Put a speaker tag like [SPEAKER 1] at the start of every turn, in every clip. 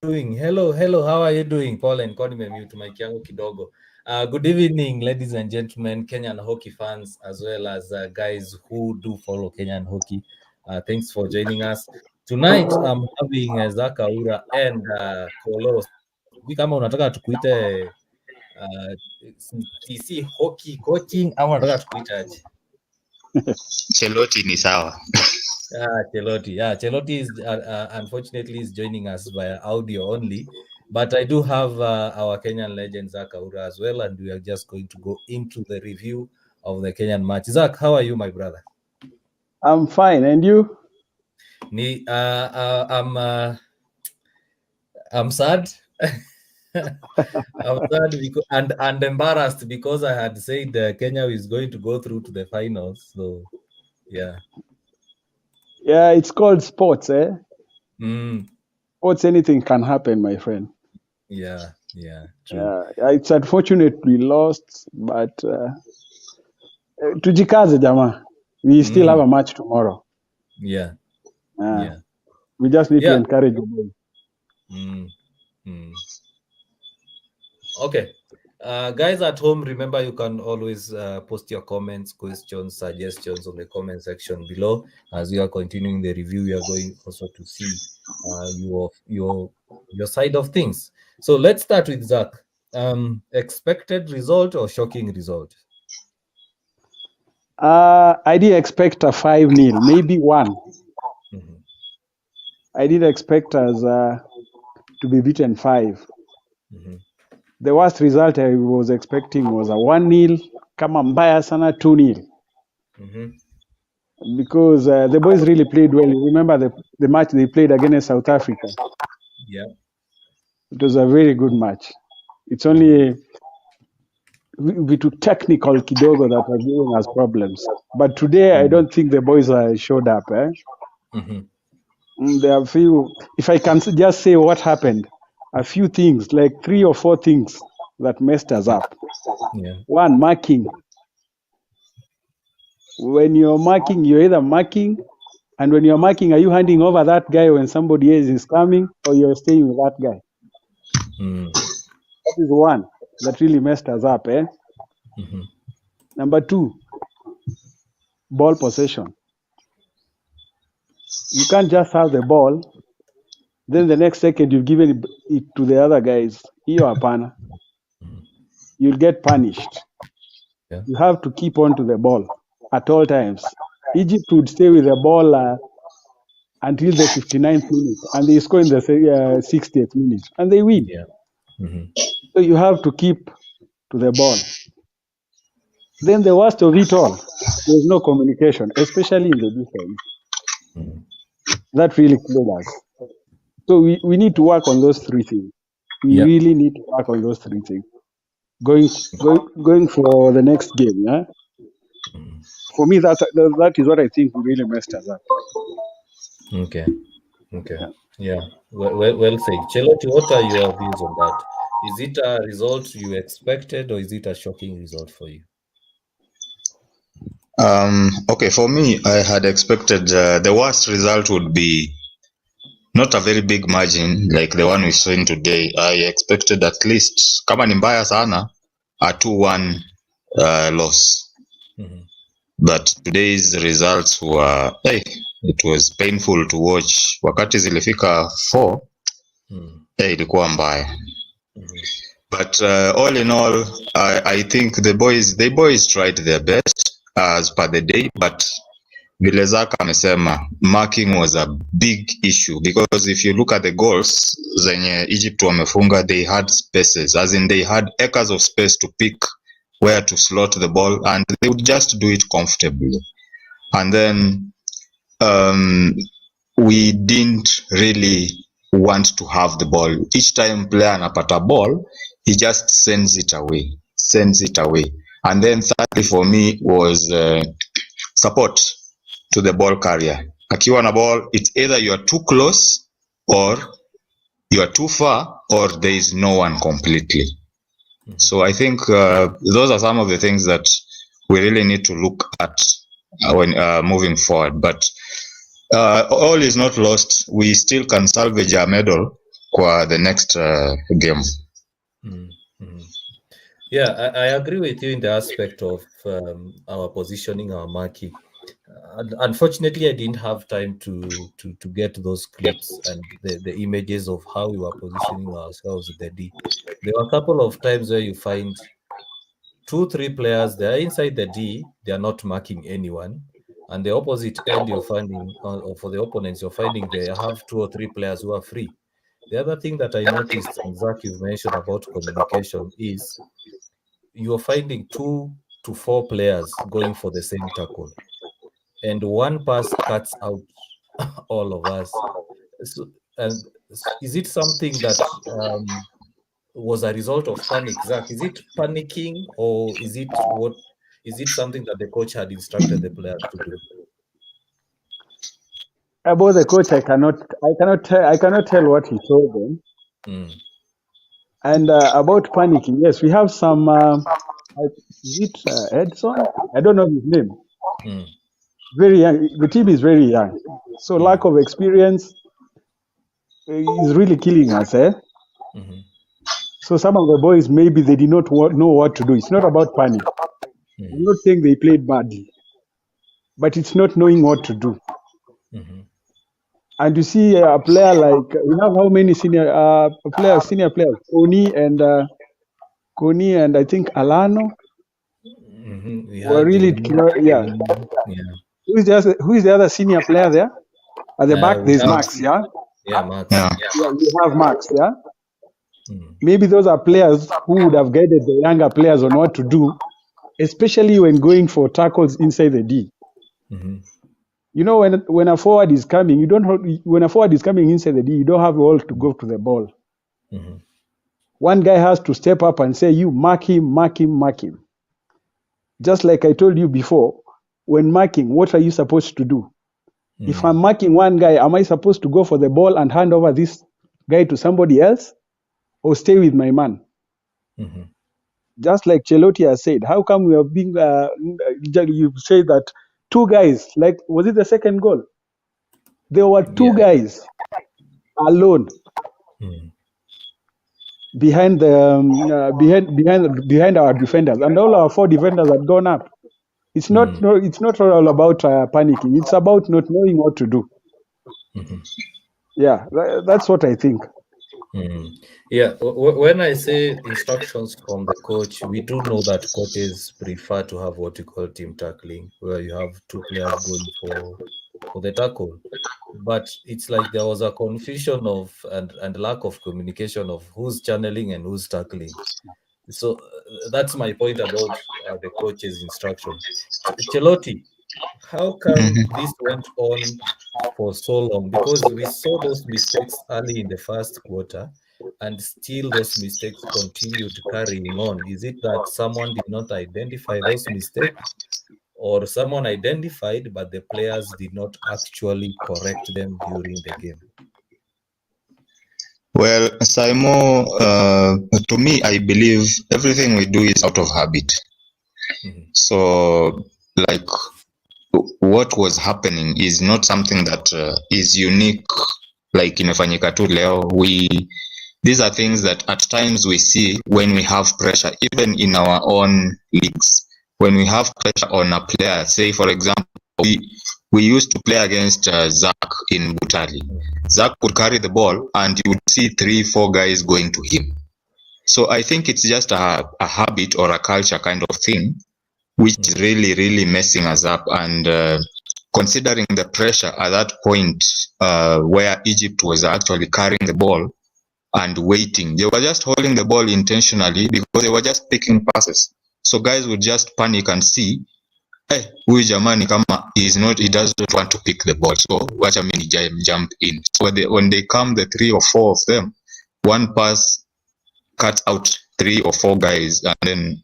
[SPEAKER 1] doing? Hello, how are you doing? Paul and Connie nimemute mic yangu kidogo. Good evening, ladies and gentlemen, Kenyan hockey fans, as well as guys who do follow Kenyan hockey. Thanks for joining us. Tonight, I'm having Zach Aura and Kolo. Sijui kama unataka tukuite TC hockey coaching ama unataka tukuite aje?
[SPEAKER 2] Cheloti ni sawa.
[SPEAKER 1] Cheloti. Yeah, Cheloti is unfortunately is joining us via audio only, but I do have our Kenyan legend Zach Aura as well, and we are just going to go into the review of the Kenyan match. Zach, how are you, my brother?
[SPEAKER 3] I'm fine, and you?
[SPEAKER 1] I'm sad. I'm sad because, and embarrassed because I had said Kenya is going to go through to the finals. So, yeah.
[SPEAKER 3] Yeah, it's called sports, eh?
[SPEAKER 1] Mm.
[SPEAKER 3] Sports, anything can happen, my friend.
[SPEAKER 1] Yeah, true.
[SPEAKER 3] Yeah, it's unfortunate we lost, but tujikaze jama. We still have a match tomorrow.
[SPEAKER 1] Yeah.
[SPEAKER 3] We just need to encourage the boys.
[SPEAKER 1] Okay. Guys at home, remember you can always post your comments, questions, suggestions on the comment section below. As we are continuing the review, we are going also to see your side of things. So let's start with Zach. Expected result or shocking result?
[SPEAKER 3] I did expect a 5-0, maybe 1. I did expect us to be beaten 5. The worst result I was expecting was a 1-0, kama mbaya sana 2-0. Because the boys really played well. Remember the match they played against South Africa?
[SPEAKER 1] Yeah.
[SPEAKER 3] It was a very good match. It's only bit too technical kidogo that are giving us problems. But today, I don't think the boys showed up. There are few, if I can just say what happened, a few things, like 3 or 4 things that messed us up.
[SPEAKER 1] Yeah.
[SPEAKER 3] 1, marking. When you're marking, you're either marking, and when you're marking, are you handing over that guy when somebody else is coming, or you're staying with that guy? That is one that really messed us up. Number 2, ball possession. You can't just have the ball, then the next second you've given it to the other guys. Hiyo hapana. You'll get punished.
[SPEAKER 1] Yeah.
[SPEAKER 3] You have to keep on to the ball at all times. Egypt would stay with the ball until the 59th minute, and they score in the 60th minute, and they win.
[SPEAKER 1] Yeah.
[SPEAKER 3] So you have to keep to the ball. Then the worst of it all, there's no communication, especially in the defense. That really killed us. So we need to work on those 3 things. We really need to work on those 3 things. Going for the next game, yeah? For me, that is what I think really messed us up.
[SPEAKER 1] Okay. Yeah. Well said. Cheloti, what are your views on that? Is it a result you expected, or is it a shocking result for you?
[SPEAKER 2] Okay, for me, I had expected the worst result would be not a very big margin like the one we saw in today. I expected at least, kama ni mbaya sana, a 2-1 loss. But today's results were, it was painful to watch. Wakati zilifika 4, ilikuwa mbaya. But all in all, I think the boys tried their best as per the day, but vile Zach amesema, marking was a big issue, because if you look at the goals zenye Egypt wamefunga, they had spaces, as in they had acres of space to pick where to slot the ball, and they would just do it comfortably. And then we didn't really want to have the ball. Each time player anapata ball, he just sends it away. And then thirdly for me was support to the ball carrier. Akiwa na ball, it's either you are too close or you are too far, or there is no one completely. So I think those are some of the things that we really need to look at when moving forward. But all is not lost. We still can salvage a medal kwa the next game.
[SPEAKER 1] Yeah, I agree with you in the aspect of our positioning, our marking. Unfortunately, I didn't have time to get those clips and the images of how we were positioning ourselves in the D. There were a couple of times where you find 2-3 players, they are inside the D, they are not marking anyone. And the opposite end, you're finding, or for the opponents, you're finding they have 2 or 3 players who are free. The other thing that I noticed, and Zach, you've mentioned about communication, is you're finding 2 to 4 players going for the same tackle, and one pass cuts out all of us. So, and is it something that was a result of panic, Zach? Is it panicking, or is it what? Is it something that the coach had instructed the players to do?
[SPEAKER 3] About the coach, I cannot tell what he told them. And about panicking, yes, we have some. Is it Edson? I don't know his name. Very young. The team is very young, so lack of experience is really killing us, eh? So some of the boys, maybe they did not know what to do. It's not about panic. I'm not saying they played badly, but it's not knowing what to do. And you see a player like, we have how many senior players? Koni and I think Alano. Were really, yeah. Who is the other senior player there? At the back, there's Max, yeah?
[SPEAKER 1] Yeah, Max.
[SPEAKER 3] Yeah, we have Max, yeah? Maybe those are players who would have guided the younger players on what to do, especially when going for tackles inside the D. You know, when a forward is coming, when a forward is coming inside the D, you don't have all to go to the ball. One guy has to step up and say, you mark him, mark him, mark him. Just like I told you before, when marking, what are you supposed to do? If I'm marking one guy, am I supposed to go for the ball and hand over this guy to somebody else, or stay with my man? Just like Chelotti has said, how come we are being, you say that 2 guys, like, was it the second goal? There were 2 guys alone behind the behind our defenders, and all our 4 defenders had gone up. It's not all about panicking. It's about not knowing what to do. Yeah, that's what I think.
[SPEAKER 1] Yeah, when I say instructions from the coach, we do know that coaches prefer to have what you call team tackling, where you have 2 players going for the tackle. But it's like there was a confusion of and lack of communication of who's channeling and who's tackling. So that's my point about the coach's instruction. Chelotti, how come this went on for so long? Because we saw those mistakes early in the first quarter, and still those mistakes continued carrying on. Is it that someone did not identify those mistakes, or someone identified but the players did not actually correct them during the game?
[SPEAKER 2] Well, Saimo, to me, I believe everything we do is out of habit. So, like, what was happening is not something that is unique, like imefanyika tu leo. These are things that at times we see when we have pressure, even in our own leagues. When we have pressure on a player, say for example, we used to play against Zach in Butali. Zach would carry the ball and you would see 3-4 guys going to him. So I think it's just a habit or a culture kind of thing, which is really, really messing us up. And considering the pressure at that point where Egypt was actually carrying the ball and waiting, they were just holding the ball intentionally because they were just picking passes. So guys would just panic and see, hey, huyu jamani kama he doesn't want to pick the ball, so wacha mimi jump in. So when they come, the 3 or 4 of them, one pass cuts out 3 or 4 guys, and then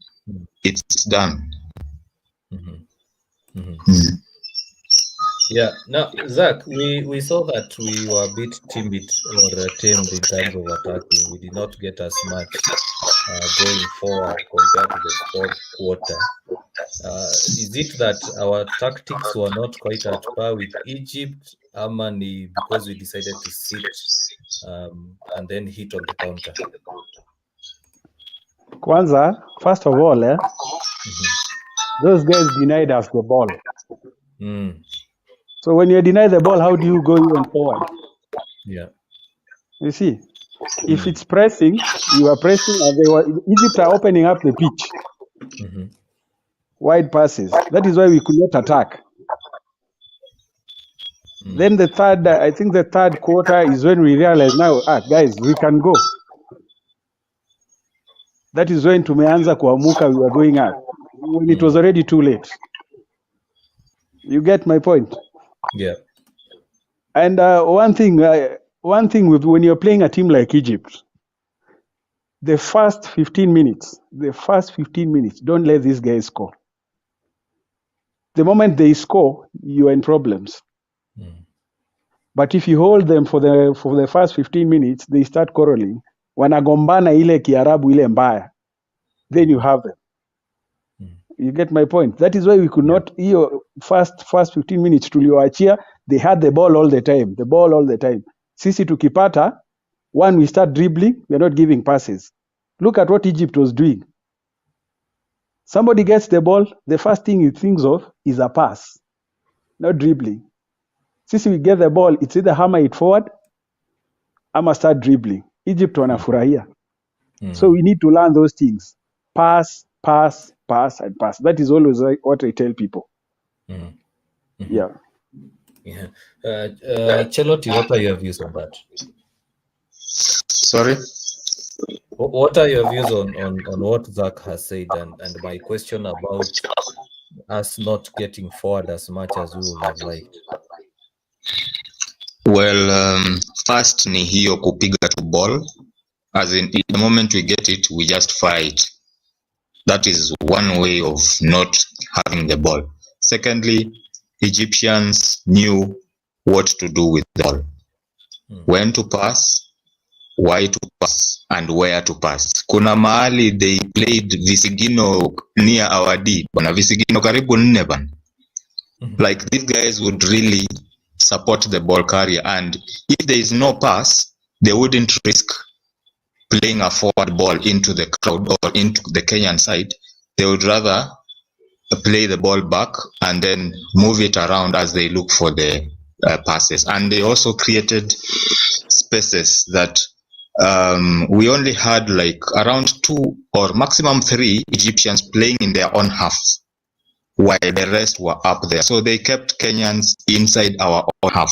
[SPEAKER 2] it's done.
[SPEAKER 1] Yeah. Now, Zach, we saw that we were a bit timid or tamed in terms of attacking. We did not get as much going forward compared to the fourth quarter. Is it that our tactics were not quite at par with Egypt, Amani, because we decided to sit and then hit on the counter?
[SPEAKER 3] Kwanza, first of all, those guys denied us the ball.
[SPEAKER 1] Mm.
[SPEAKER 3] So when you deny the ball, how do you go even forward?
[SPEAKER 1] Yeah.
[SPEAKER 3] You see, if it's pressing, you are pressing, and Egypt are opening up the pitch. Wide passes. That is why we could not attack. Then I think the third quarter is when we realize now, guys, we can go. That is when tumeanza kuamuka, we were going up. When it was already too late. You get my point?
[SPEAKER 1] Yeah.
[SPEAKER 3] And one thing when you're playing a team like Egypt, the first 15 minutes, don't let these guys score. The moment they score, you are in problems. But if you hold them for the first 15 minutes, they start quarreling. Wanagombana ile kiarabu ile mbaya. Then you have them. You get my point? That is why we could not, first 15 minutes tulioachia, they had the ball all the time. Sisi tukipata, one, we start dribbling, we are not giving passes. Look at what Egypt was doing. Somebody gets the ball, the first thing he thinks of is a pass, not dribbling. Sisi we get the ball, it's either hammer it forward, ama start dribbling. Egypt wanafurahia. So we need to learn those things. Pass, and pass. That is always what I tell people. Yeah.
[SPEAKER 1] Chelotti, what are your views on that?
[SPEAKER 2] Sorry?
[SPEAKER 1] What are your views on what Zach has said and my question about us not getting forward as much as we would have liked?
[SPEAKER 2] Well, first ni hiyo kupiga to ball. As in the moment we get it, we just fight. That is one way of not having the ball. Secondly, Egyptians knew what to do with the ball. When to pass, why to pass, and where to pass. Kuna mahali they played Visigino near our D. Bana Visigino karibu nne bana. Like these guys would really support the ball carrier, and if there is no pass, they wouldn't risk playing a forward ball into the crowd or into the Kenyan side. They would rather play the ball back and then move it around as they look for the passes. And they also created spaces that we only had like around 2 or maximum 3 Egyptians playing in their own half, while the rest were up there. So they kept Kenyans inside our own half,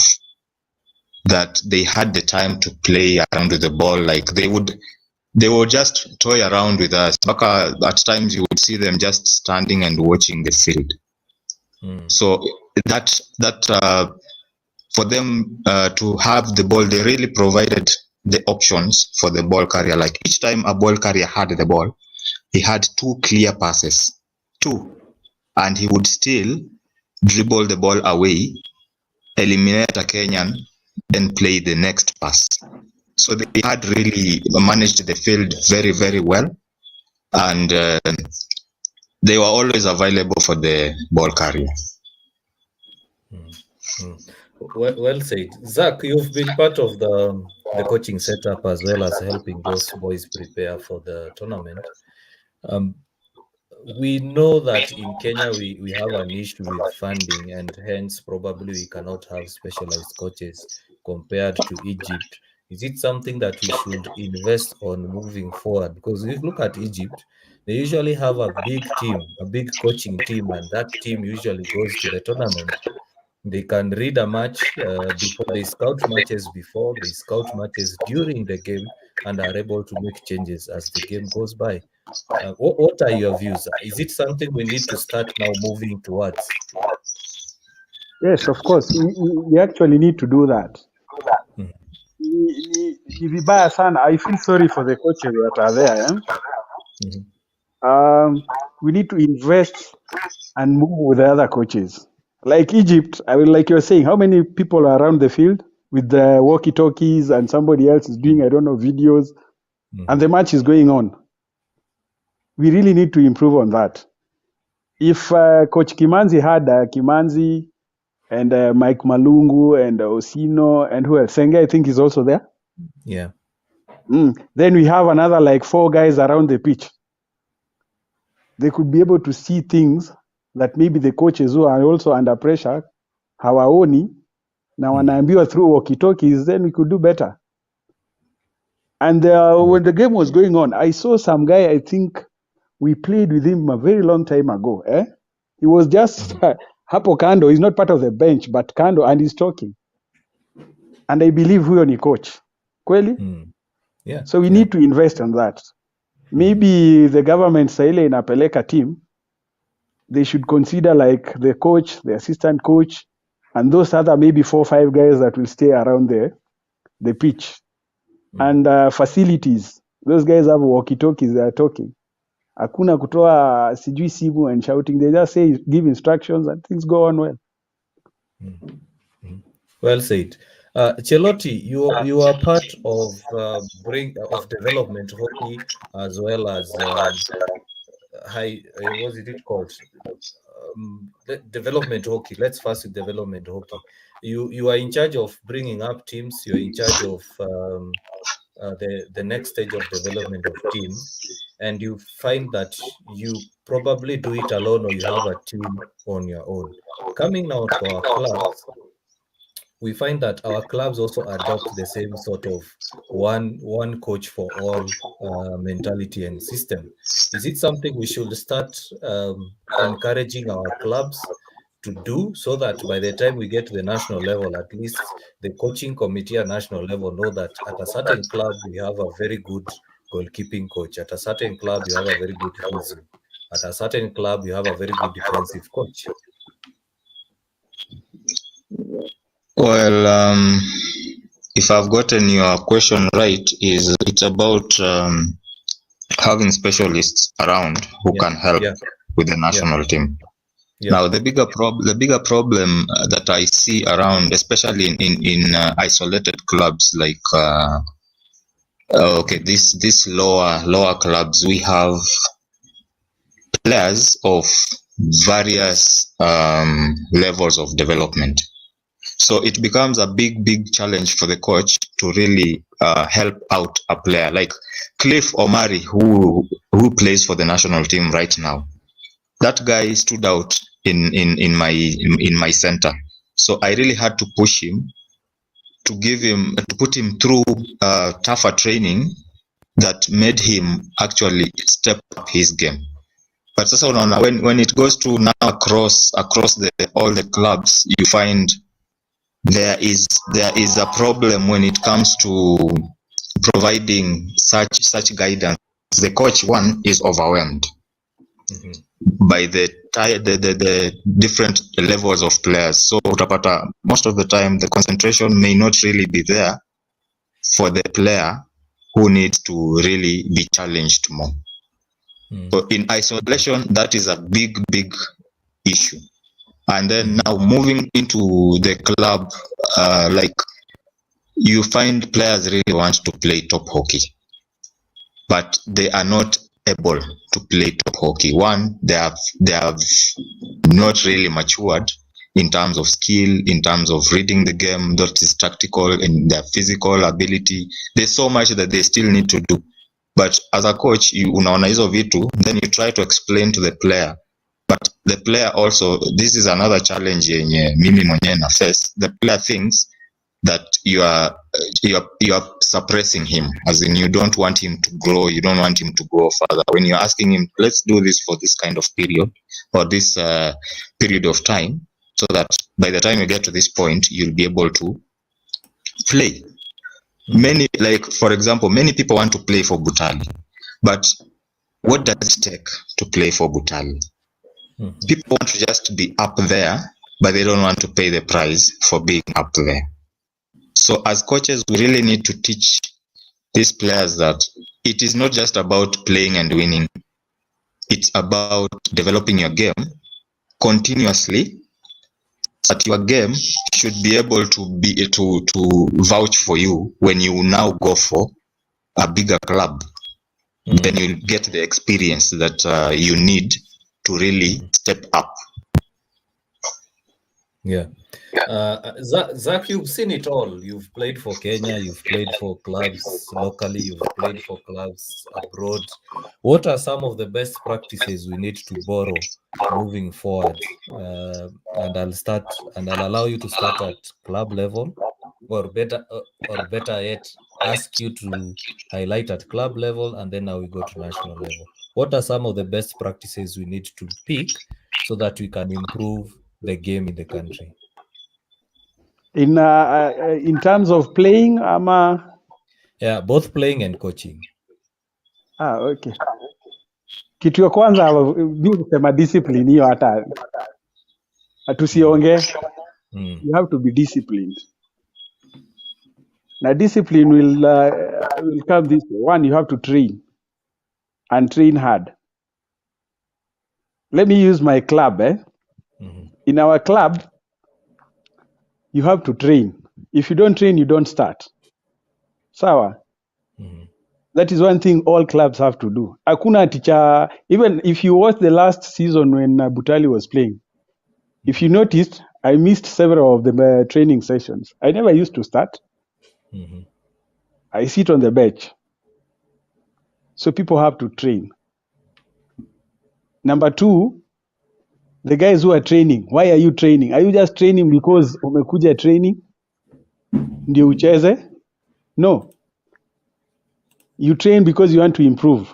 [SPEAKER 2] that they had the time to play around with the ball. Like they would just toy around with us. At times you would see them just standing and watching the field. So that for them to have the ball, they really provided the options for the ball carrier. Like each time a ball carrier had the ball, he had 2 clear passes, 2, and he would still dribble the ball away, eliminate a Kenyan, then play the next pass. So they had really managed the field very, very well, and they were always available for the ball carrier.
[SPEAKER 1] Well said. Zach, you've been part of the coaching setup as well as helping those boys prepare for the tournament. We know that in Kenya we have an issue with funding, and hence probably we cannot have specialized coaches compared to Egypt. Is it something that we should invest on moving forward? Because if you look at Egypt, they usually have a big team, a big coaching team, and that team usually goes to the tournament. They can read a match before, they scout matches before, they scout matches during the game, and are able to make changes as the game goes by. What are your views? Is it something we need to start now moving towards?
[SPEAKER 3] Yes, of course. We actually need to do that. Ni vibaya sana. I feel sorry for the coaches that are there. We need to invest and move with the other coaches. Like Egypt, like you're saying, how many people are around the field with the walkie-talkies and somebody else is doing, I don't know, videos, and the match is going on. We really need to improve on that. If Coach Kimanzi had Kimanzi and Mike Malungu and Osino and who else? Senge, I think, is also there.
[SPEAKER 1] Yeah.
[SPEAKER 3] Then we have another like 4 guys around the pitch. They could be able to see things that maybe the coaches who are also under pressure hawaoni na wanaambiwa through walkie-talkies, then we could do better. And when the game was going on, I saw some guy, I think we played with him a very long time ago. He was just hapo kando. He's not part of the bench, but kando, and he's talking. And I believe huyo ni coach. Kweli?
[SPEAKER 1] Yeah.
[SPEAKER 3] So we need to invest on that. Maybe the government saa ile inapeleka team, they should consider like the coach, the assistant coach, and those other maybe 4 or 5 guys that will stay around the pitch. And facilities. Those guys have walkie-talkies, they are talking. Hakuna kutoa sijui simu and shouting. They just say, give instructions and things go on well.
[SPEAKER 1] Well said. Chelotti, you are part of development hockey as well as what is it called? Development hockey. Let's first with development hockey. You are in charge of bringing up teams. You're in charge of the next stage of development of teams, and you find that you probably do it alone or you have a team on your own. Coming now to our clubs, we find that our clubs also adopt the same sort of one coach for all mentality and system. Is it something we should start encouraging our clubs to do, so that by the time we get to the national level, at least the coaching committee at national level know that at a certain club we have a very good goalkeeping coach, at a certain club you have a very good physio, at a certain club you have a very good defensive coach?
[SPEAKER 2] Well, if I've gotten your question right, it's about having specialists around who can help with the national team. Now, the bigger problem that I see around, especially in isolated clubs like this lower clubs, we have players of various levels of development. So it becomes a big challenge for the coach to really help out a player like Cliff Omari, who plays for the national team right now. That guy stood out in my center. So I really had to push him to put him through tougher training that made him actually step up his game. But sasa unaona, when it goes to now across all the clubs, you find there is a problem when it comes to providing such guidance. The coach, one, is overwhelmed by the different levels of players. So utapata most of the time the concentration may not really be there for the player who needs to really be challenged more. So in isolation, that is a big issue. And then now moving into the club, like you find players really want to play top hockey, but they are not able to play top hockey. One, they have not really matured in terms of skill, in terms of reading the game, that is tactical, and their physical ability. There's so much that they still need to do. But as a coach, unaona hizo vitu, then you try to explain to the player. But the player also, this is another challenge yenye mimi mwenyewe na face. The player thinks that you are suppressing him, as in you don't want him to grow, you don't want him to go further. When you're asking him, let's do this for this kind of period or this period of time, so that by the time you get to this point, you'll be able to play. Many, like for example, many people want to play for Butali, but what does it take to play for Butali? People want to just be up there, but they don't want to pay the price for being up there. So as coaches, we really need to teach these players that it is not just about playing and winning. It's about developing your game continuously, that your game should be able to vouch for you when you now go for a bigger club. Then you'll get the experience that you need to really step up.
[SPEAKER 1] Yeah. Zach, you've seen it all. You've played for Kenya, you've played for clubs locally, you've played for clubs abroad. What are some of the best practices we need to borrow moving forward? And I'll allow you to start at club level, or better yet, ask you to highlight at club level, and then now we go to national level. What are some of the best practices we need to pick so that we can improve the game in the country?
[SPEAKER 3] In terms of playing,
[SPEAKER 1] Yeah, both playing and coaching.
[SPEAKER 3] Okay. Kitu ya kwanza mimi kusema discipline hiyo hata tusiongee. You have to be disciplined. Now discipline will come this way. One, you have to train and train hard. Let me use my club. In our club, you have to train. If you don't train, you don't start. Sawa? That is one thing all clubs have to do. Hakuna teacher, even if you watch the last season when Butali was playing, if you noticed, I missed several of the training sessions. I never used to start. I sit on the bench. So people have to train. Number two, the guys who are training, why are you training? Are you just training because umekuja training ndio ucheze? No. You train because you want to improve.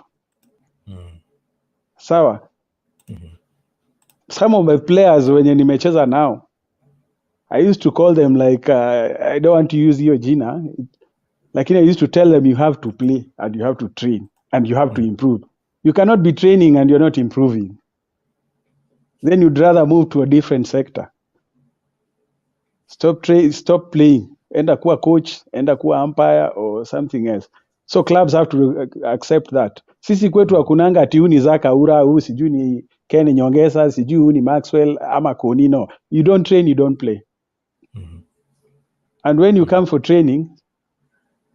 [SPEAKER 3] Sawa? Some of my players wenye nimecheza now, I used to call them like, I don't want to use hiyo jina, lakini I used to tell them you have to play and you have to train and you have to improve. You cannot be training and you're not improving. Then you'd rather move to a different sector. Stop playing. Enda kuwa coach, enda kuwa umpire or something else. So clubs have to accept that. Sisi kwetu hakunanga ati huu ni Zaka Ura, huu sijui ni Ken Nyongesa, sijui huu ni Maxwell ama Koni. No. You don't train, you don't play. And when you come for training,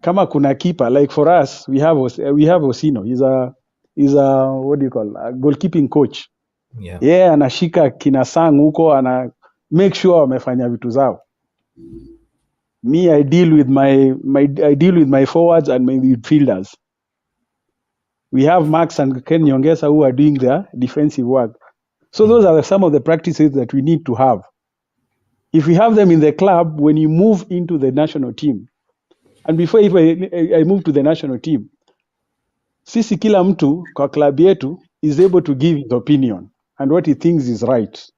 [SPEAKER 3] kama kuna keeper, like for us, we have Osino. He's a what do you call, a goalkeeping coach. Yeah, anashika kina Sang huko, ana make sure wamefanya vitu zao. Me, I deal with my forwards and my midfielders. We have Max and Ken Nyongesa who are doing their defensive work. So those are some of the practices that we need to have. If we have them in the club, when you move into the national team, and before if I move to the national team, sisi kila mtu kwa club yetu is able to give his opinion and what he thinks is right.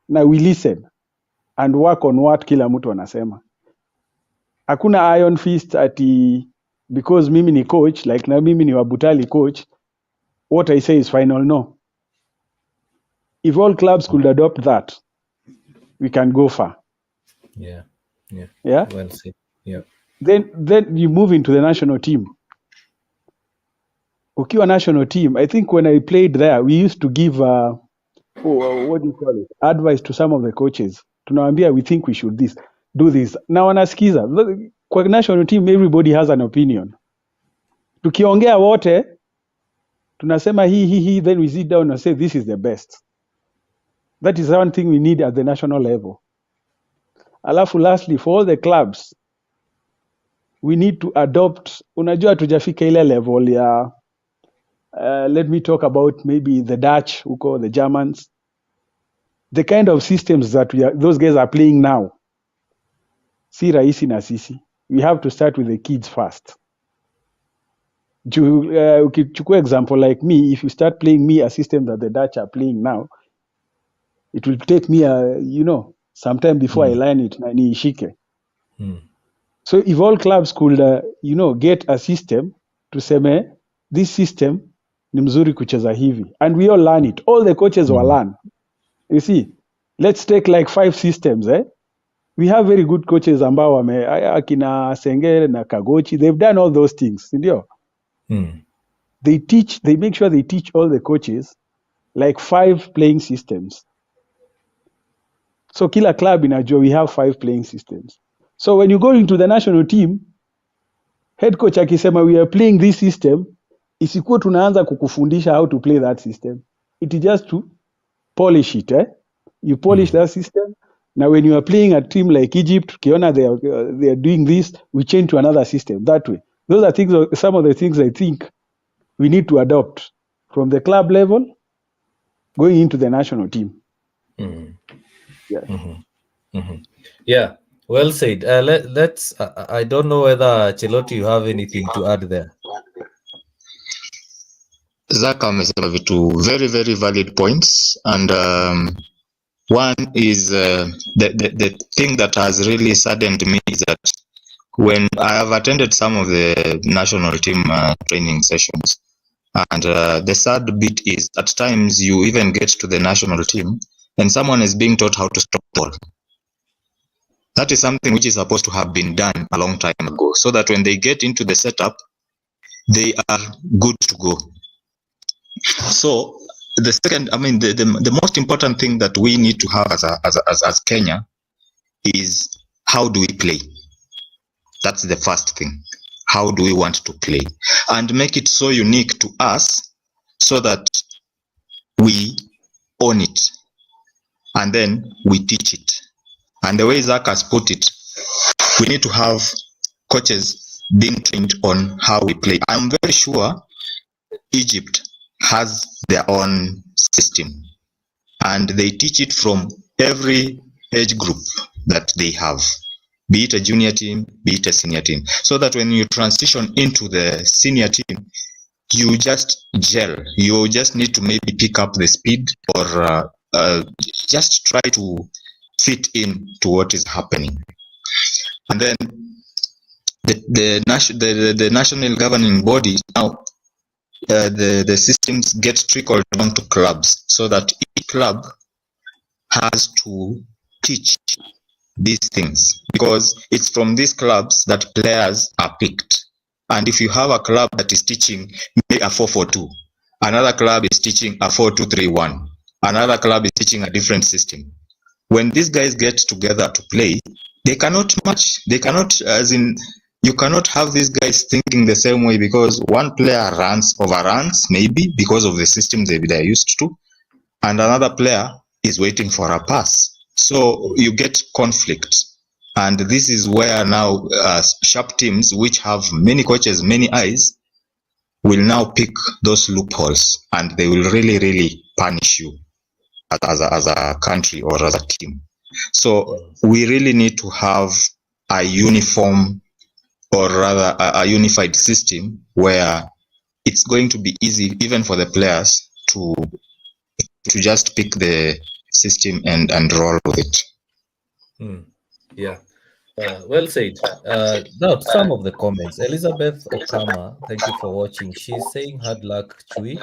[SPEAKER 3] Now we listen and work on what kila mtu anasema. Hakuna iron fist ati because mimi ni coach, like na mimi ni Wabutali coach, what I say is final. No. If all clubs could adopt that, we can go far.
[SPEAKER 1] Yeah.
[SPEAKER 3] Well
[SPEAKER 1] said. Yeah.
[SPEAKER 3] Then you move into the national team. Ukiwa national team, I think when I played there, we used to give what do you call it? Advice to some of the coaches. Tunawaambia we think we should do this. Na wanasikiza. Kwa national team, everybody has an opinion. Tukiongea wote, tunasema hii, then we sit down and say this is the best. That is one thing we need at the national level. Alafu lastly, for all the clubs, we need to adopt, unajua tujafika ile level ya, let me talk about maybe the Dutch, huko, the Germans. The kind of systems that those guys are playing now, si rahisi na sisi. We have to start with the kids first. Ukichukua example like me, if you start playing me a system that the Dutch are playing now, it will take me sometime before I learn it na niishike. So if all clubs could get a system to seme this system ni mzuri kucheza hivi, and we all learn it, all the coaches will learn. You see, let's take like 5 systems. We have very good coaches ambao akina Sengere na Kagochi, they've done all those things, ndio. They make sure they teach all the coaches like 5 playing systems. So kila club inajua we have 5 playing systems. So when you go into the national team, head coach akisema we are playing this system, isikuwa tunaanza kukufundisha how to play that system. It is just to polish it. You polish that system, Now, when you are playing a team like Egypt, Kiona, they are doing this, we change to another system that way. Those are things, some of the things I think we need to adopt from the club level going into the national team.
[SPEAKER 1] Mhm.
[SPEAKER 3] Yeah.
[SPEAKER 1] Mhm. Mhm. Yeah, well said. Let's. I don't know whether Chelotti, you have anything to add there.
[SPEAKER 2] Zaka amesema vitu very very valid points, and one is the thing that has really saddened me is that when I have attended some of the national team training sessions, and the sad bit is at times you even get to the national team and someone is being taught how to stop the ball. That is something which is supposed to have been done a long time ago, so that when they get into the setup, they are good to go. So the second, I mean, the most important thing that we need to have as Kenya is, how do we play? That's the first thing. How do we want to play? And make it so unique to us so that we own it. And then we teach it. And the way Zach has put it, we need to have coaches being trained on how we play. I'm very sure Egypt has their own system, and they teach it from every age group that they have, be it a junior team, be it a senior team, so that when you transition into the senior team, you just gel. You just need to maybe pick up the speed, or just try to fit in to what is happening. And then the national governing body now, the systems get trickled down to clubs, so that each club has to teach these things, because it's from these clubs that players are picked. And if you have a club that is teaching maybe a 4-4-2, another club is teaching a 4-2-3-1, another club is teaching a different system, when these guys get together to play, they cannot match. They cannot, as in, you cannot have these guys thinking the same way, because one player overruns maybe because of the system they're used to, and another player is waiting for a pass. So you get conflict. And this is where now sharp teams, which have many coaches, many eyes, will now pick those loopholes, and they will really, really punish you as a country or as a team. So we really need to have a uniform, or rather a unified system, where it's going to be easy even for the players to just pick the system and roll with it.
[SPEAKER 1] Yeah, well said. Now, some of the comments. Elizabeth Okama, thank you for watching. She's saying hard luck, Chui.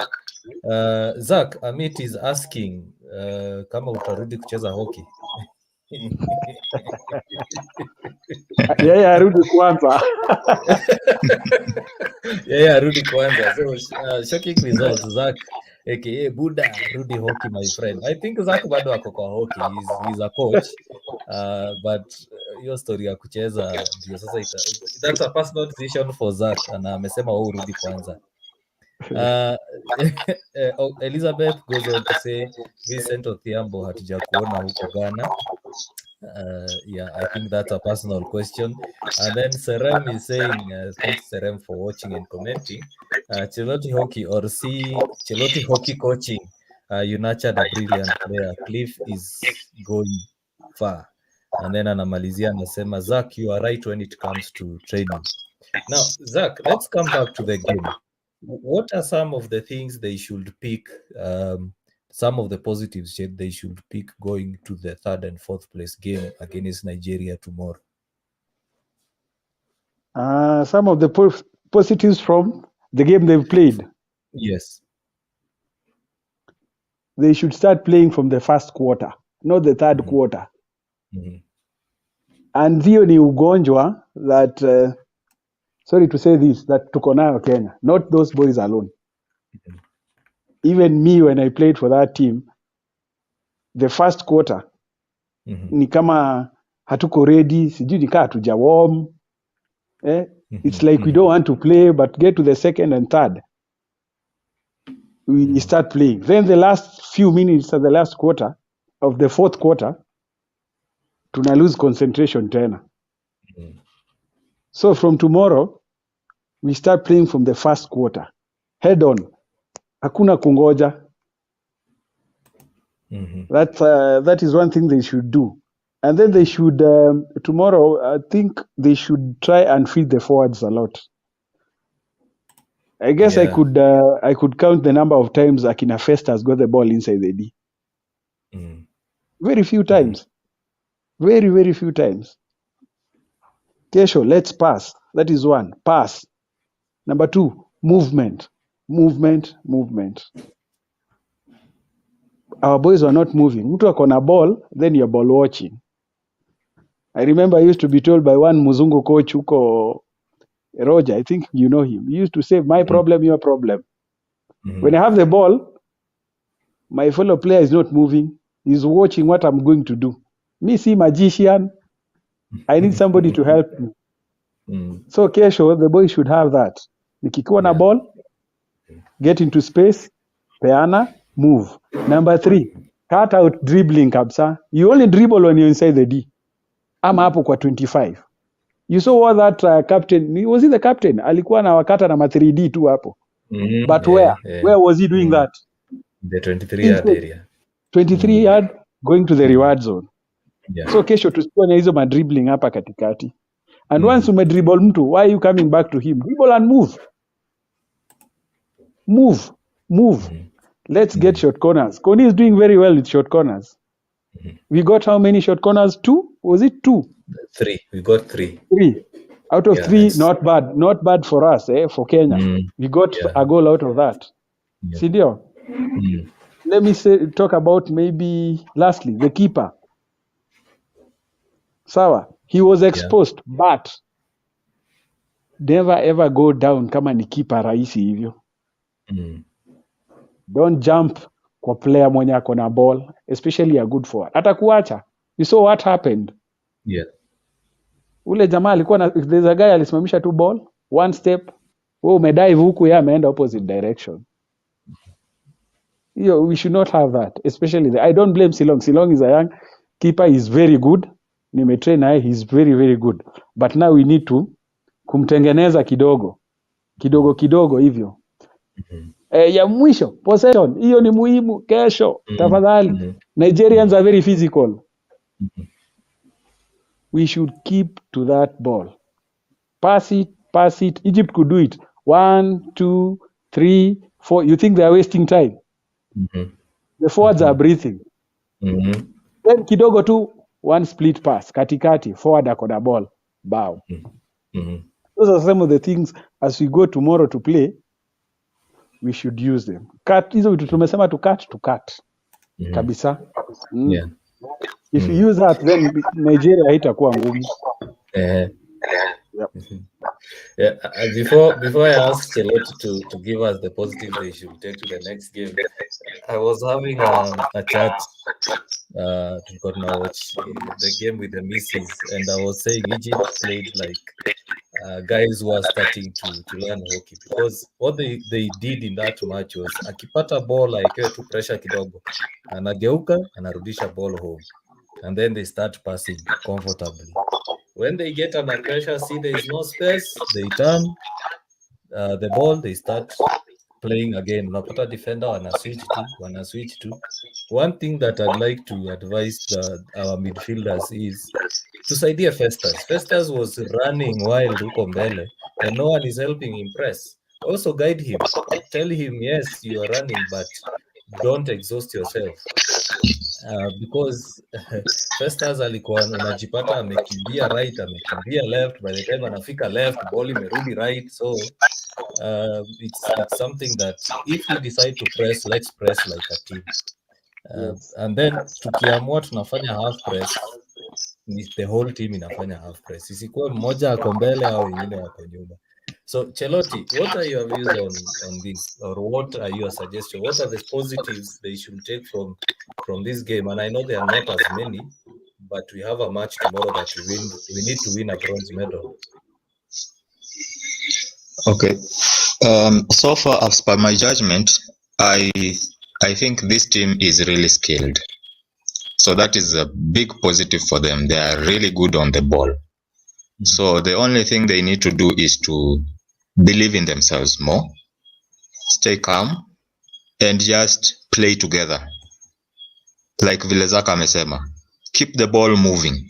[SPEAKER 1] Zach, Amit is asking kama utarudi kucheza hockey.
[SPEAKER 3] Yeye arudi kwanza.
[SPEAKER 1] Yeye arudi kwanza. So shocking results, Zach aka Buddha Rudi hockey, my friend. I think Zach bado ako kwa hockey. He's a coach. But hiyo story ya kucheza ndio sasa that's a personal decision for Zach, na amesema wewe urudi kwanza. Elizabeth goes on to say Vincent Odhiambo hatujakuona huko Ghana. Yeah, I think that's a personal question. And then Serem is saying, thanks Serem for watching and commenting. Chelotti Hockey, or see Chelotti Hockey coaching. You nurtured a brilliant player. Cliff is going far. And then anamalizia anasema, Zach, you are right when it comes to training. Now, Zach, let's come back to the game. What are some of the things they should pick, some of the positives they should pick going to the 3rd and 4th place game against Nigeria tomorrow?
[SPEAKER 3] Some of the positives from the game they've played.
[SPEAKER 1] Yes.
[SPEAKER 3] They should start playing from the first quarter, not the third quarter. And hiyo ni ugonjwa that, sorry to say this, that tuko nayo Kenya, not those boys alone. Even me, when I played for that team, the first quarter, ni kama hatuko ready, sijui ni kaa hatuja warm. It's like we don't want to play, but get to the second and third, we start playing. Then the last few minutes of the last quarter, of the fourth quarter, tuna lose concentration tena.
[SPEAKER 1] Mm.
[SPEAKER 3] So from tomorrow we start playing from the first quarter head on, hakuna kungoja. That is one thing they should do. And then they should tomorrow I think they should try and feed the forwards a lot. I guess
[SPEAKER 1] Yeah.
[SPEAKER 3] I could count the number of times Akina Festus got the ball inside the D.
[SPEAKER 1] Mm.
[SPEAKER 3] Very few times. Very, very few times. Kesho, let's pass. That is one. Pass. Number two, movement. Movement. Our boys were not moving. Mtu ako na ball, then you're ball watching. I remember I used to be told by one Muzungu coach huko Roger, I think you know him. He used to say, my problem, your problem. When I have the ball, my fellow player is not moving. He's watching what I'm going to do. Me, see magician. I need somebody to help me. So kesho, the boys should have that. Nikikuwa na ball, get into space, peana, move. Number 3, cut out dribbling kabisa. You only dribble when you're inside the D. Ama hapo kwa 25. You saw what that captain, was he the captain? Alikuwa na wakata na 3D tu hapo. But where was he doing that?
[SPEAKER 1] The 23-yard area.
[SPEAKER 3] 23-yard going to the reward zone.
[SPEAKER 1] Yeah.
[SPEAKER 3] So kesho tusikuwa na hizo madribbling hapa katikati. And once umedribble mtu, why are you coming back to him? Dribble and move. Move. Let's get short corners. Koni is doing very well with short corners. We got how many short corners? 2? Was it 2?
[SPEAKER 1] 3. We got 3.
[SPEAKER 3] 3. Out of 3, not bad. Not bad for us, for Kenya. We got a goal out of that.
[SPEAKER 1] Yeah.
[SPEAKER 3] Sidio? Let me talk about maybe lastly, the keeper. Sawa. He was exposed, but never ever go down kama ni keeper rahisi hivyo. Don't jump kwa player mwenye ako na ball, especially a good forward. Atakuacha. You saw what happened.
[SPEAKER 1] Yeah.
[SPEAKER 3] Ule jamaa alikuwa na, there's a guy alisimamisha tu ball, one step, wewe umedive huku, yeye ameenda opposite direction. We should not have that, especially I don't blame Silong. Silong is a young keeper, he's very good. Nimetrain naye, he's very very good. But now we need to kumtengeneza kidogo hivyo. Ya mwisho, possession, hiyo ni muhimu kesho. Tafadhali. Nigerians are very physical. We should keep to that ball. Pass it. Egypt could do it. 1, 2, 3, 4. You think they are wasting time? The forwards are breathing. Then kidogo tu, one split pass. Katikati, forward ako na ball. Bow. Those are some of the things as we go tomorrow to play, we should use them. Cut, hizo vitu tumesema to cut. Kabisa.
[SPEAKER 1] Yeah.
[SPEAKER 3] If you use that, then Nigeria haitakuwa ngumu.
[SPEAKER 1] Yeah. Before I ask Chelote to give us the positive they should take to the next game, I was having a chat. Tulikuwa tuna watch the game with the misses, and I was saying Egypt played like guys who are starting to learn hockey, because what they did in that match was akipata ball like to pressure kidogo, anageuka anarudisha ball home, and then they start passing comfortably. When they get under pressure, see there is no space, they turn the ball, they start playing again. Unapata defender wana switch to. One thing that I'd like to advise our midfielders is tusaidia Festus. Festus was running wild huko mbele and no one is helping him press. Also guide him. Tell him, yes, you are running, but don't exhaust yourself. Because Festus alikuwa unajipata amekimbia right, amekimbia left, by the time anafika left, ball imerudi right. So it's something that if we decide to press, let's press like a team. And then tukiamua tunafanya half press, the whole team inafanya half press. Isikuwe mmoja ako mbele au wengine wako nyuma. So Chelote, what are your views on this, or what are your suggestions? What are the positives they should take from this game? And I know there are not as many, but we have a match tomorrow that we need to win a bronze medal.
[SPEAKER 2] Okay. So far, as per my judgment, I think this team is really skilled. So that is a big positive for them. They are really good on the ball. So the only thing they need to do is to believe in themselves more, stay calm, and just play together. Like vile Zaka amesema, keep the ball moving.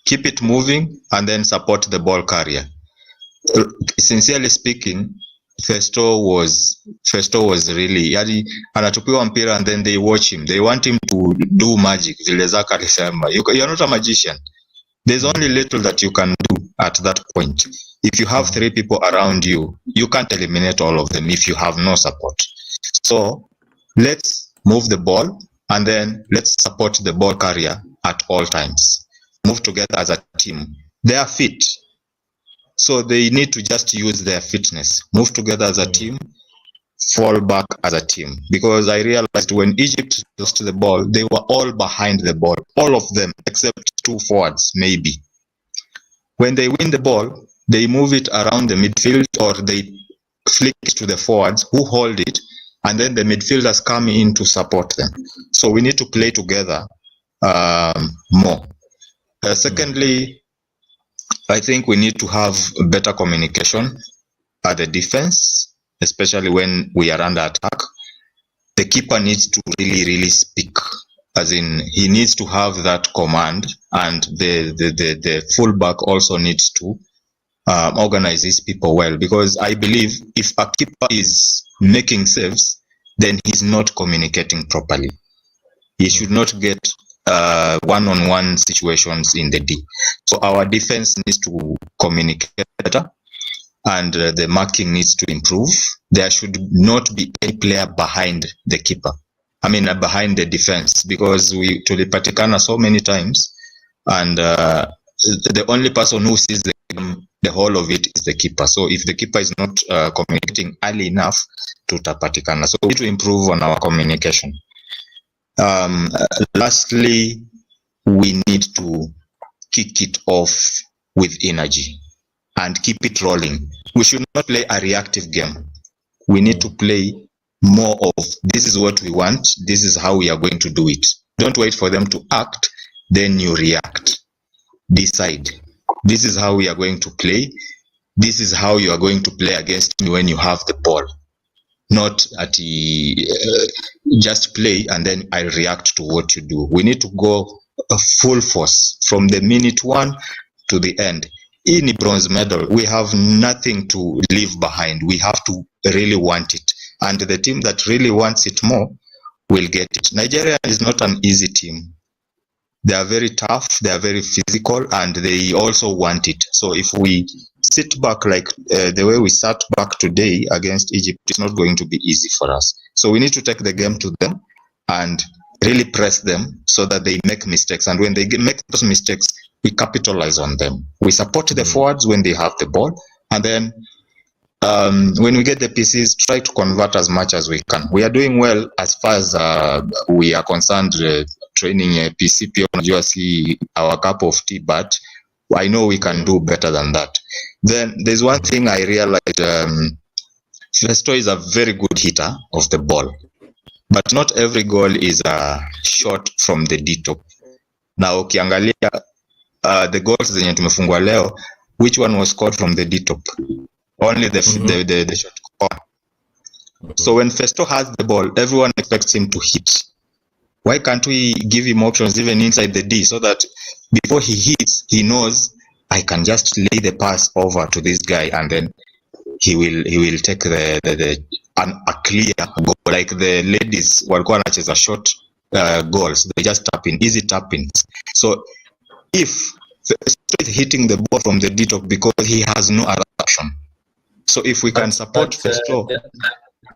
[SPEAKER 2] Keep it moving and then support the ball carrier. Sincerely speaking, Festo was really yani anatupiwa mpira and then they watch him. They want him to do magic. Vile Zaka alisema, you're not a magician. There's only little that you can do at that point. If you have 3 people around you, you can't eliminate all of them if you have no support. So let's move the ball and then let's support the ball carrier at all times. Move together as a team. They are fit. So they need to just use their fitness. Move together as a team, fall back as a team. Because I realized when Egypt lost the ball, they were all behind the ball. All of them, except 2 forwards, maybe. When they win the ball, they move it around the midfield or they flick it to the forwards who hold it, and then the midfielders come in to support them. So we need to play together more. Secondly, I think we need to have better communication at the defense, especially when we are under attack. The keeper needs to really speak, as in he needs to have that command, and the fullback also needs to organize his people well, because I believe if a keeper is making saves, then he's not communicating properly. He should not get one-on-one situations in the D. So our defense needs to communicate better, and the marking needs to improve. There should not be any player behind the keeper. I mean, behind the defense, because we tulipatikana so many times, and the only person who sees the whole of it is the keeper. So if the keeper is not communicating early enough, tutapatikana. So we need to improve on our communication. Lastly, we need to kick it off with energy and keep it rolling. We should not play a reactive game. We need to play more of, this is what we want, this is how we are going to do it. Don't wait for them to act, then you react. Decide, this is how we are going to play, this is how you are going to play against me when you have the ball. Not at just play and then I react to what you do. We need to go full force from the minute 1 to the end. In a bronze medal, we have nothing to leave behind. We have to really want it. And the team that really wants it more will get it. Nigeria is not an easy team. They are very tough, they are very physical, and they also want it. So if we sit back like the way we sat back today against Egypt, it's not going to be easy for us. So we need to take the game to them and really press them so that they make mistakes. And when they make those mistakes, we capitalize on them. We support the forwards when they have the ball, and then when we get the pieces, try to convert as much as we can. We are doing well as far as we are concerned. Training PCP on see our cup of tea, but I know we can do better than that. Then there's one thing I realized. Festo is a very good hitter of the ball, but not every goal is a shot from the D-top. Now ukiangalia the goals zenye tumefungwa leo, which one was scored from the D-top? Only the shot corner. So when Festo has the ball, everyone expects him to hit. Why can't we give him options even inside the D, so that before he hits, he knows I can just lay the pass over to this guy, and then he will take a clear goal. Like the ladies walikuwa wanacheza short goals, they just tap in, easy tap ins. So if Festo is hitting the ball from the D-top because he has no other option. So if we can support Festo.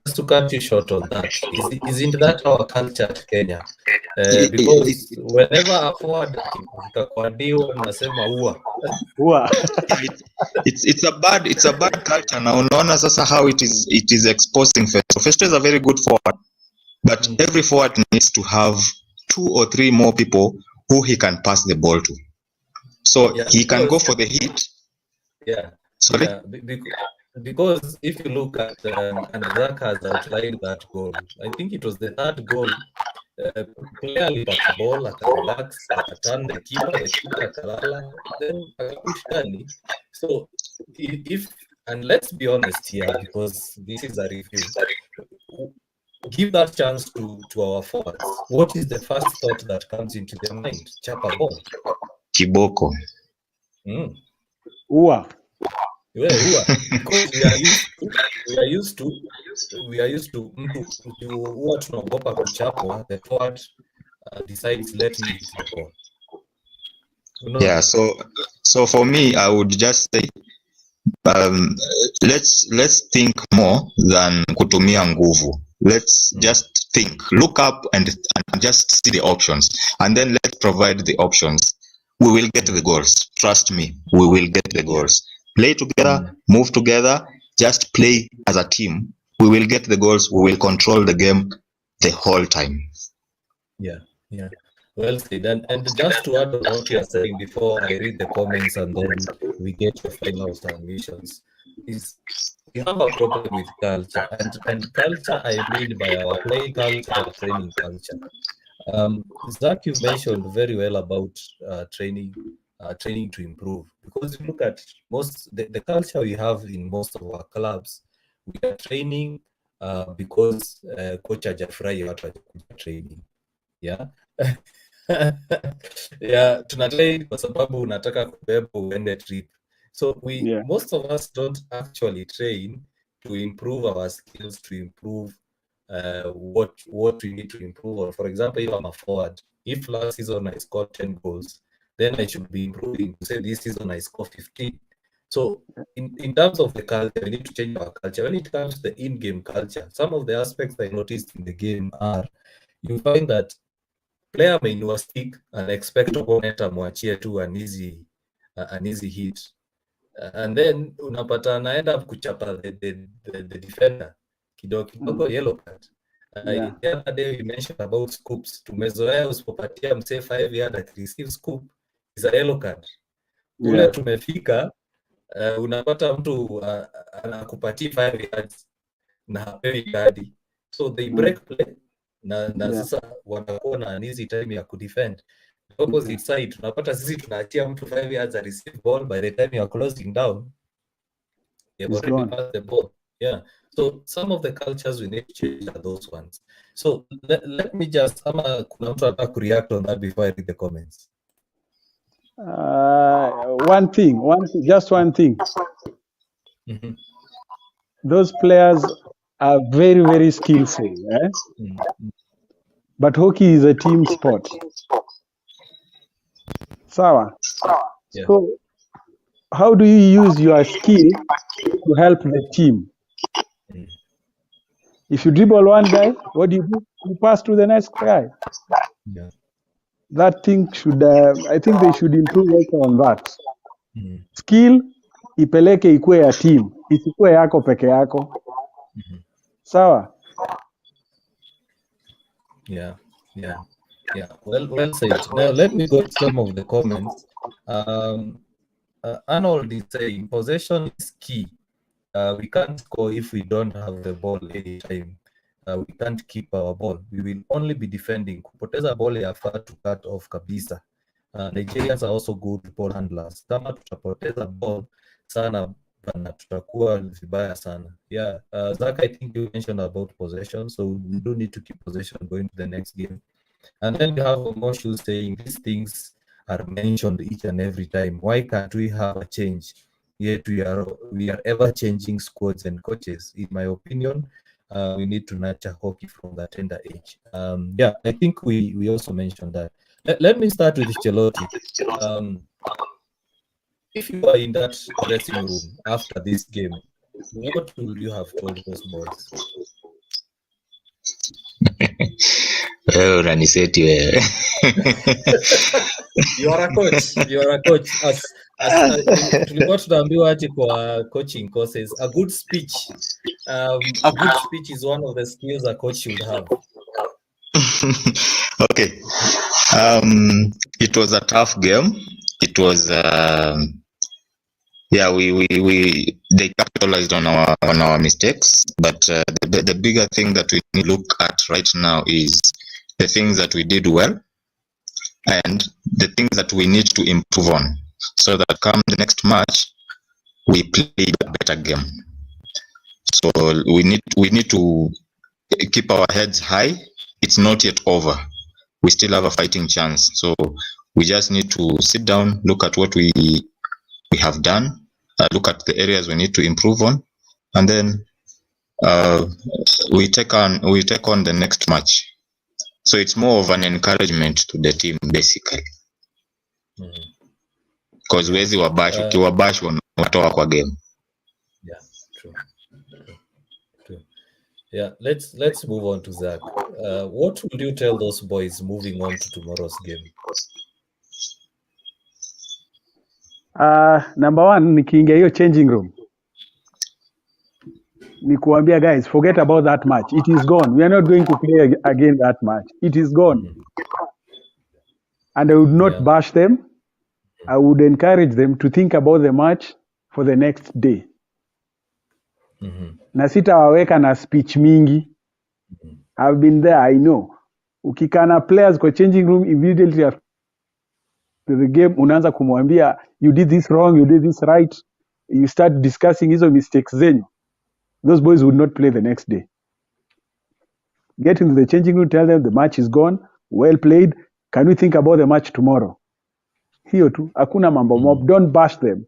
[SPEAKER 1] Just to cut you short on that, isn't that our culture at Kenya? Because whenever a forward utakwadiwa unasema ua.
[SPEAKER 2] It's a bad culture. Now unaona sasa how it is exposing Festo. Festo is a very good forward, but every forward needs to have 2 or 3 more people who he can pass the ball to. So he can go for the hit.
[SPEAKER 1] Yeah.
[SPEAKER 2] Sorry?
[SPEAKER 1] Yeah, because if you look at and Zaka has outlined that goal, I think it was the 3rd goal player alipata ball akarelax, akaturn the keeper akalala, then akapush ndani. So if and let's be honest here, because this is a review, give that chance to our forwards. What is the first thought that comes into their mind? Chapa ball.
[SPEAKER 2] Kiboko.
[SPEAKER 3] Ua.
[SPEAKER 1] Because we are used to mtu huwa tunaogopa kuchapwa, the forward decides let me hit the ball.
[SPEAKER 2] Yeah, so for me, I would just say let's think more than kutumia nguvu. Let's just think, look up and just see the options, and then let's provide the options. We will get the goals. Trust me, we will get the goals. Play together, move together, just play as a team. We will get the goals. We will control the game the whole time.
[SPEAKER 1] Yeah. Well said. And just to add on what you are saying before I read the comments and then we get your final submissions, is we have a problem with culture. And culture, I mean by our play culture, our training culture. Zach, you mentioned very well about training to improve. Because you look at the culture we have in most of our clubs, we are training because coach hajafurahi watu wakuja training. Yeah. Yeah, tunatrain kwa sababu unataka kubeba uende trip. So most of us don't actually train to improve our skills, to improve what we need to improve on. For example, if I'm a forward, if last season I scored 10 goals, then I should be improving to say this season I score 15. So in terms of the culture, we need to change our culture. When it comes to the in-game culture, some of the aspects I noticed in the game are, you find that player may know a stick and expect opponent amwachie tu an easy hit, and then unapata anaenda kuchapa the defender kidogo yellow card. The other day we mentioned about scoops. Tumezoea usipopatia msee 5 yard receive scoop is a yellow card. Ule tumefika unapata mtu anakupatia 5 yards na hapewi kadi, so they break play na sasa wanakuwa na an easy time ya kudefend. The opposite side tunapata sisi tunaachia mtu 5 yards a receive ball, by the time you are closing down they've already passed the ball. Yeah, so some of the cultures we need to change are those ones. So let me just kuna mtu anataka kureact on that before I read the comments.
[SPEAKER 3] One thing. Those players are very, very skillful, but hockey is a team sport. Sawa.
[SPEAKER 1] Yeah.
[SPEAKER 3] So how do you use your skill to help the team? If you dribble one guy, what do? You pass to the next guy.
[SPEAKER 1] Yeah.
[SPEAKER 3] That thing should, I think they should improve also on that. Skill ipeleke ikue ya team, isikue yako peke yako. Sawa.
[SPEAKER 1] Yeah. Well said. Now let me go to some of the comments. Arnold is saying possession is key. We can't score if we don't have the ball anytime. We can't keep our ball. We will only be defending. Kupoteza ball yafaa to cut off kabisa. Nigerians are also good ball handlers. Kama tutapoteza ball sana bana, tutakuwa vibaya sana. Yeah, Zach, I think you mentioned about possession, so we do need to keep possession going to the next game. And then you have Moshu saying these things are mentioned each and every time. Why can't we have a change? Yet we are ever changing squads and coaches. In my opinion, we need to nurture hockey from that tender age. Yeah, I think we also mentioned that. Let me start with Chelotti. If you are in that dressing room after this game, what would you have told those boys?
[SPEAKER 2] Unaniseti wewe.
[SPEAKER 1] You are a coach. Tulikuwa tunaambiwa aje kwa coaching courses, a good speech is one of the skills a coach should have.
[SPEAKER 2] Okay. It was a tough game. It was they capitalized on our mistakes, but the bigger thing that we look at right now is the things that we did well and the things that we need to improve on, so that come the next match we play a better game. So we need to keep our heads high. It's not yet over. We still have a fighting chance. So we just need to sit down, look at what we have done, look at the areas we need to improve on, and then we take on the next match. So it's more of an encouragement to the team basically, because wezi wabash ukiwabash wanatoa kwa game.
[SPEAKER 1] Yeah, true. Yeah, let's move on to Zach. What would you tell those boys moving on to tomorrow's game?
[SPEAKER 3] Number one, nikiingia hiyo changing room ni kuambia guys, forget about that match. It is gone. We are not going to play again that match. It is gone. And I would not bash them. I would encourage them to think about the match for the next day. Na sitawaweka na speech mingi. I've been there, I know. Ukikana players kwa changing room immediately after the game, unaanza kumwambia you did this wrong, you did this right. You start discussing hizo mistakes zenyu. Those boys would not play the next day. Get into the changing room, tell them the match is gone, well played. Can we think about the match tomorrow? Hiyo tu, hakuna mambo mob, don't bash them.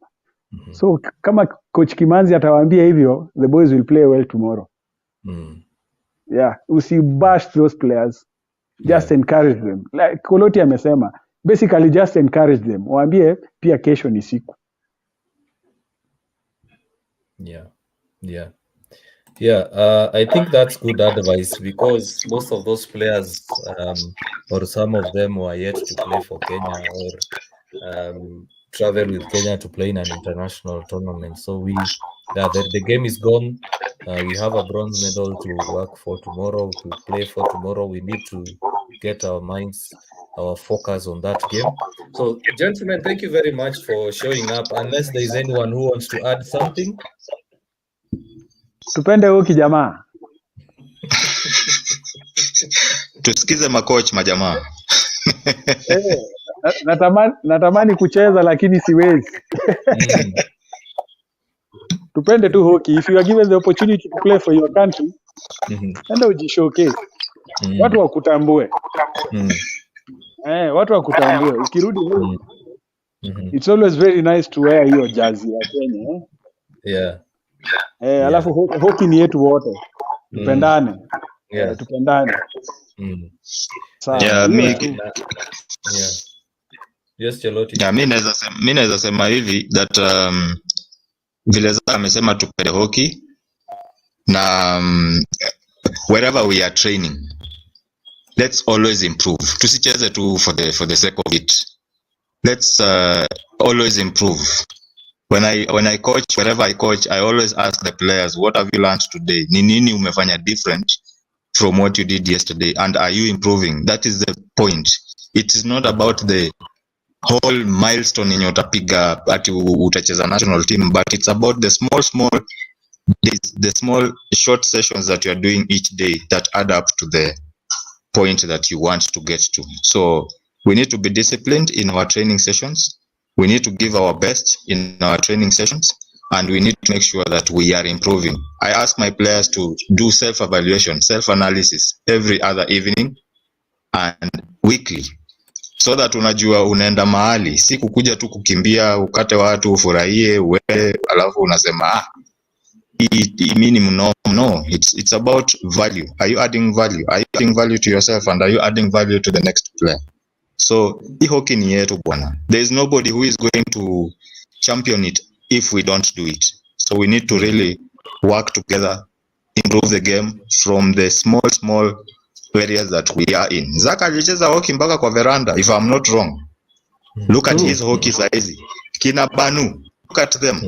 [SPEAKER 3] So kama coach Kimanzi atawaambia hivyo, the boys will play well tomorrow. Yeah, usibash those players. Just encourage them. Like Koloti amesema, basically just encourage them. Waambie pia kesho ni siku.
[SPEAKER 1] I think that's good advice, because most of those players or some of them were yet to play for Kenya or travel with Kenya to play in an international tournament. So the game is gone. We have a bronze medal to work for tomorrow, to play for tomorrow. We need to get our minds, our focus on that game. So, gentlemen, thank you very much for showing up. Unless there is anyone who wants to add something.
[SPEAKER 3] Tupende huyo kijamaa.
[SPEAKER 2] Tusikize makoch majamaa.
[SPEAKER 3] Natamani kucheza lakini siwezi. Tupende tu hockey. If you are given the opportunity to play for your country, enda ujishowcase. Watu wakutambue. Watu wakutambue. Ukirudi huko. It's always very nice to wear hiyo jersey ya Kenya. Alafu hockey ni yetu wote. Tupendane. Tupendane.
[SPEAKER 1] Yes, Cheloti.
[SPEAKER 2] Yeah, mimi naweza sema hivi that vile Zaka amesema tupende hockey na wherever we are training, let's always improve. Tusicheze tu for the sake of it. Let's always improve. When I coach, wherever I coach, I always ask the players, what have you learned today? Ni nini umefanya different from what you did yesterday, and are you improving? That is the point. It is not about the whole milestone in utapiga ati utacheza national team, but it's about the small short sessions that you are doing each day that add up to the point that you want to get to. So we need to be disciplined in our training sessions. We need to give our best in our training sessions, and we need to make sure that we are improving. I ask my players to do self-evaluation, self-analysis every other evening and weekly, so that unajua unaenda mahali, si kukuja tu kukimbia ukate watu ufurahie wewe alafu unasema minimum. No, it's about value. Are you adding value? Are you adding value to yourself, and are you adding value to the next player? So hii hockey ni yetu bwana. There is nobody who is going to champion it if we don't do it. So we need to really work together, improve the game from the small areas that we are in. Zaka alicheza hockey mpaka kwa veranda, if I'm not wrong. Look at his hockey size. Kina Banu, look at them.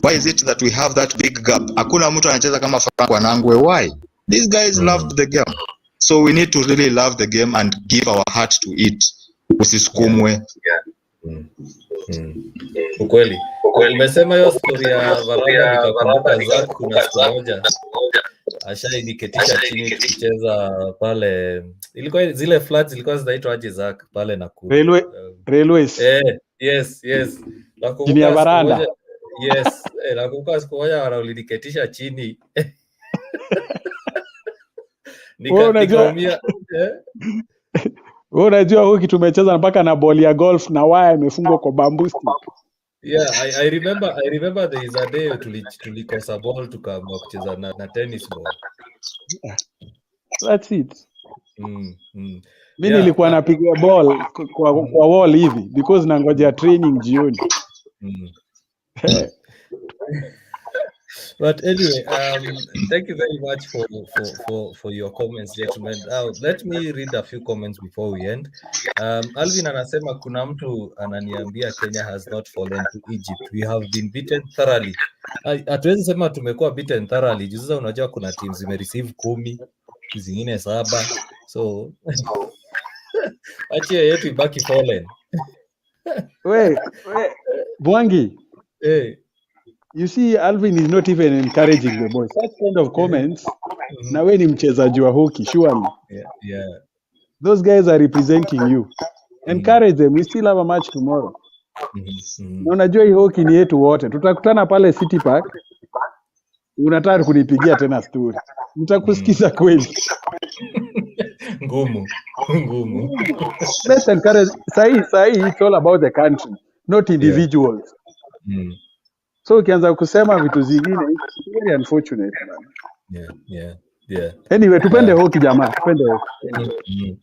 [SPEAKER 2] Why is it that we have that big gap? Hakuna mtu anacheza kama Frank Wanangwe. Why? These guys loved the game. So we need to really love the game and give our heart to it. Usisukumwe.
[SPEAKER 1] Ukweli. Umesema hiyo story ya Varanda nikakumbuka Zach, kuna siku moja ashainiketisha chini tukicheza pale, ilikuwa zile floods zilikuwa zinaitwa aje Zak pale Nakuru.
[SPEAKER 3] Railways.
[SPEAKER 1] Yes.
[SPEAKER 3] Chini ya
[SPEAKER 1] Nakumbuka siku
[SPEAKER 3] varanda.
[SPEAKER 1] moja, yes, nakumbuka siku moja wanauliniketisha chini nikaumia.
[SPEAKER 3] Wewe unajua Hoki tumecheza mpaka na ball ya golf na waya imefungwa kwa bamboo stick.
[SPEAKER 1] Yeah, I remember there is a day tulikosa ball tukaamua kucheza na tennis ball.
[SPEAKER 3] That's it.
[SPEAKER 1] Mimi
[SPEAKER 3] nilikuwa napiga ball kwa wall hivi because nangoja training jioni.
[SPEAKER 1] But anyway, thank you very much for your comments, gentlemen. Let me read a few comments before we end. Alvin anasema kuna mtu ananiambia Kenya has not fallen to Egypt. We have been beaten thoroughly. Hatuwezi sema tumekuwa beaten thoroughly. Juzi unajua kuna teams zimereceive 10, zingine 7. So achia yetu ibaki fallen.
[SPEAKER 3] We Bwangi. You see, Alvin is not even encouraging the boys. Such kind of comments, na we ni mchezaji wa hockey, surely.
[SPEAKER 1] Yeah.
[SPEAKER 3] Those guys are representing you. Encourage them. We still have a match tomorrow. Na unajua hii hockey ni yetu wote. Tutakutana pale City Park. Unataka kunipigia tena story. Nitakusikiza kweli.
[SPEAKER 1] Ngumu.
[SPEAKER 3] Let's encourage. Sahi, it's all about the country, not individuals. So ukianza kusema vitu zingine, it's very unfortunate, man.
[SPEAKER 1] Yeah.
[SPEAKER 3] Anyway, tupende hockey jamaa, tupende hockey.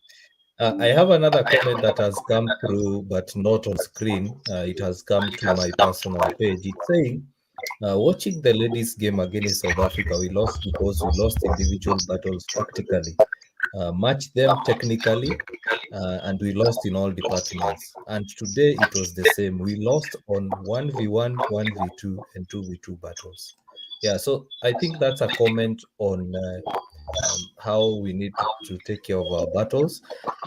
[SPEAKER 1] I have another comment that has come through, but not on screen. It has come to my personal page. It's saying, watching the ladies' game against South Africa, we lost because we lost individual battles tactically, matched them technically, and we lost in all departments. And today it was the same. We lost on 1v1, 1v2, and 2v2 battles. Yeah, so I think that's a comment on how we need to take care of our battles.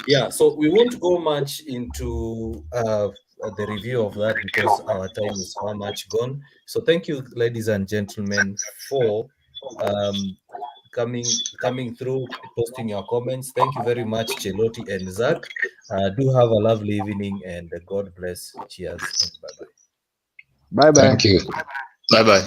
[SPEAKER 1] Yeah, so we won't go much into the review of that because our time is so much gone. So thank you, ladies and gentlemen, for coming through, posting your comments. Thank you very much, Cheloti and Zak. Do have a lovely evening and God bless. Cheers and bye-bye.
[SPEAKER 3] Bye-bye.
[SPEAKER 2] Thank you. Bye-bye.